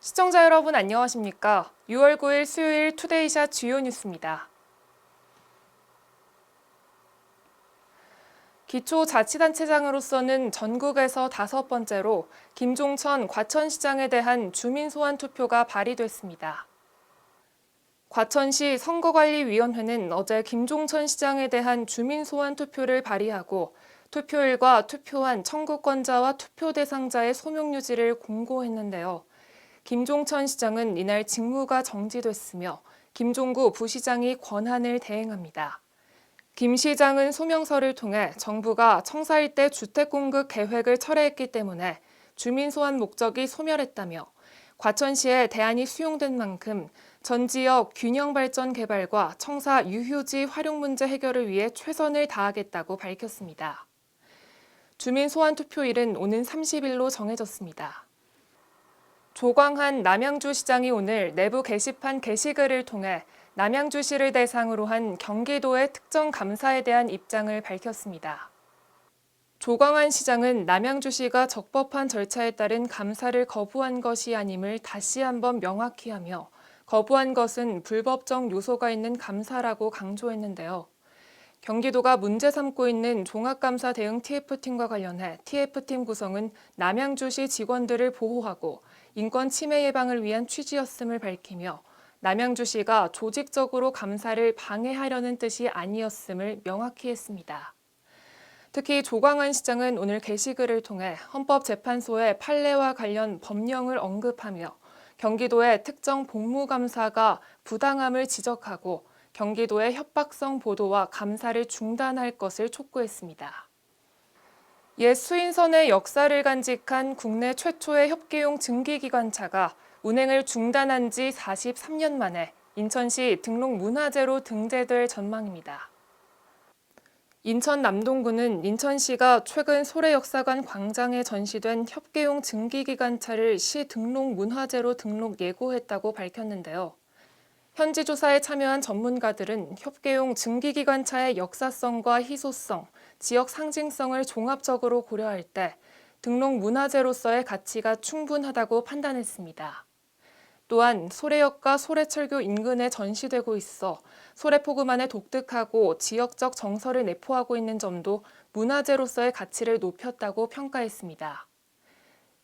시청자 여러분 안녕하십니까? 6월 9일 수요일 투데이샷 주요 뉴스입니다. 기초자치단체장으로서는 전국에서 5번째로 김종천 과천시장에 대한 주민소환 투표가 발의됐습니다. 과천시 선거관리위원회는 어제 김종천 시장에 대한 주민소환 투표를 발의하고 투표일과 투표한 청구권자와 투표 대상자의 소명유지를 공고했는데요. 김종천 시장은 이날 직무가 정지됐으며 김종구 부시장이 권한을 대행합니다. 김 시장은 소명서를 통해 정부가 청사 일대 주택 공급 계획을 철회했기 때문에 주민 소환 목적이 소멸했다며 과천시에 대안이 수용된 만큼 전 지역 균형 발전 개발과 청사 유휴지 활용 문제 해결을 위해 최선을 다하겠다고 밝혔습니다. 주민 소환 투표일은 오는 30일로 정해졌습니다. 조광한 남양주시장이 오늘 내부 게시판 게시글을 통해 남양주시를 대상으로 한 경기도의 특정 감사에 대한 입장을 밝혔습니다. 조광한 시장은 남양주시가 적법한 절차에 따른 감사를 거부한 것이 아님을 다시 한번 명확히 하며 거부한 것은 불법적 요소가 있는 감사라고 강조했는데요. 경기도가 문제 삼고 있는 종합감사 대응 TF팀과 관련해 TF팀 구성은 남양주시 직원들을 보호하고 인권 침해 예방을 위한 취지였음을 밝히며 남양주시가 조직적으로 감사를 방해하려는 뜻이 아니었음을 명확히 했습니다. 특히 조광한 시장은 오늘 게시글을 통해 헌법재판소의 판례와 관련 법령을 언급하며 경기도의 특정 복무감사가 부당함을 지적하고 경기도의 협박성 보도와 감사를 중단할 것을 촉구했습니다. 옛 수인선의 역사를 간직한 국내 최초의 협계용 증기기관차가 운행을 중단한 지 43년 만에 인천시 등록문화재로 등재될 전망입니다. 인천 남동구는 인천시가 최근 소래역사관 광장에 전시된 협계용 증기기관차를 시 등록문화재로 등록 예고했다고 밝혔는데요. 현지 조사에 참여한 전문가들은 협계용 증기기관차의 역사성과 희소성, 지역 상징성을 종합적으로 고려할 때 등록 문화재로서의 가치가 충분하다고 판단했습니다. 또한 소래역과 소래철교 인근에 전시되고 있어 소래포구만의 독특하고 지역적 정서를 내포하고 있는 점도 문화재로서의 가치를 높였다고 평가했습니다.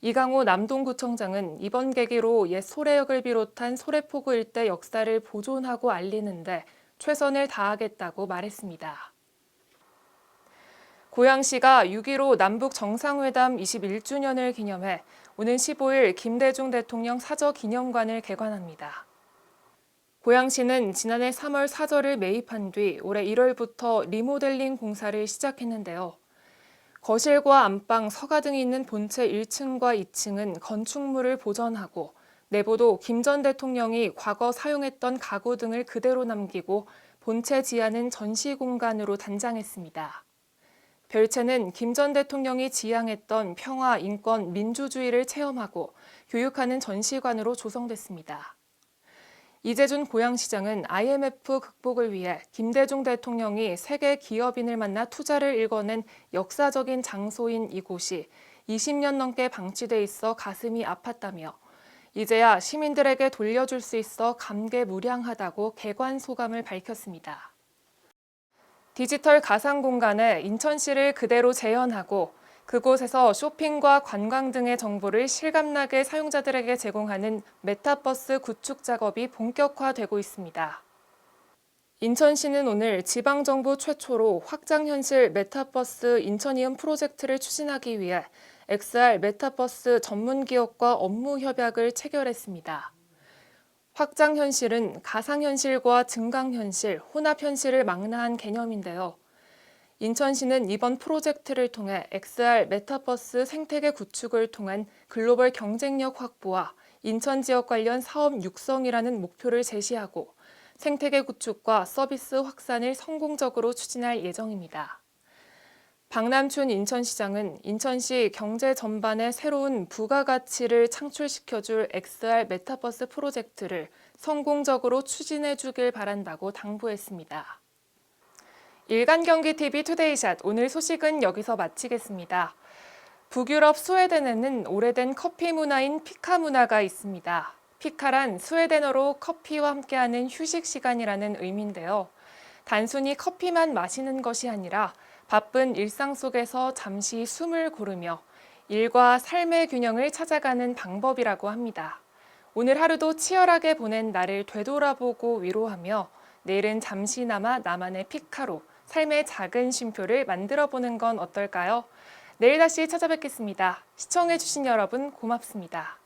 이강호 남동구청장은 이번 계기로 옛 소래역을 비롯한 소래포구 일대 역사를 보존하고 알리는데 최선을 다하겠다고 말했습니다. 고양시가 6.15 남북 정상회담 21주년을 기념해 오는 15일 김대중 대통령 사저 기념관을 개관합니다. 고양시는 지난해 3월 사저를 매입한 뒤 올해 1월부터 리모델링 공사를 시작했는데요. 거실과 안방, 서가 등이 있는 본체 1층과 2층은 건축물을 보존하고 내부도 김 전 대통령이 과거 사용했던 가구 등을 그대로 남기고 본체 지하는 전시 공간으로 단장했습니다. 별채는 김 전 대통령이 지향했던 평화, 인권, 민주주의를 체험하고 교육하는 전시관으로 조성됐습니다. 이재준 고양시장은 IMF 극복을 위해 김대중 대통령이 세계 기업인을 만나 투자를 일궈낸 역사적인 장소인 이곳이 20년 넘게 방치돼 있어 가슴이 아팠다며 이제야 시민들에게 돌려줄 수 있어 감개무량하다고 개관 소감을 밝혔습니다. 디지털 가상 공간에 인천시를 그대로 재현하고 그곳에서 쇼핑과 관광 등의 정보를 실감나게 사용자들에게 제공하는 메타버스 구축 작업이 본격화되고 있습니다. 인천시는 오늘 지방정부 최초로 확장현실 메타버스 인천이음 프로젝트를 추진하기 위해 XR 메타버스 전문기업과 업무 협약을 체결했습니다. 확장현실은 가상현실과 증강현실, 혼합현실을 망라한 개념인데요. 인천시는 이번 프로젝트를 통해 XR 메타버스 생태계 구축을 통한 글로벌 경쟁력 확보와 인천 지역 관련 사업 육성이라는 목표를 제시하고 생태계 구축과 서비스 확산을 성공적으로 추진할 예정입니다. 박남춘 인천시장은 인천시 경제 전반에 새로운 부가가치를 창출시켜줄 XR 메타버스 프로젝트를 성공적으로 추진해주길 바란다고 당부했습니다. 일간경기TV 투데이샷 오늘 소식은 여기서 마치겠습니다. 북유럽 스웨덴에는 오래된 커피 문화인 피카 문화가 있습니다. 피카란 스웨덴어로 커피와 함께하는 휴식 시간이라는 의미인데요. 단순히 커피만 마시는 것이 아니라 바쁜 일상 속에서 잠시 숨을 고르며 일과 삶의 균형을 찾아가는 방법이라고 합니다. 오늘 하루도 치열하게 보낸 나를 되돌아보고 위로하며 내일은 잠시나마 나만의 피카로 삶의 작은 쉼표를 만들어보는 건 어떨까요? 내일 다시 찾아뵙겠습니다. 시청해주신 여러분 고맙습니다.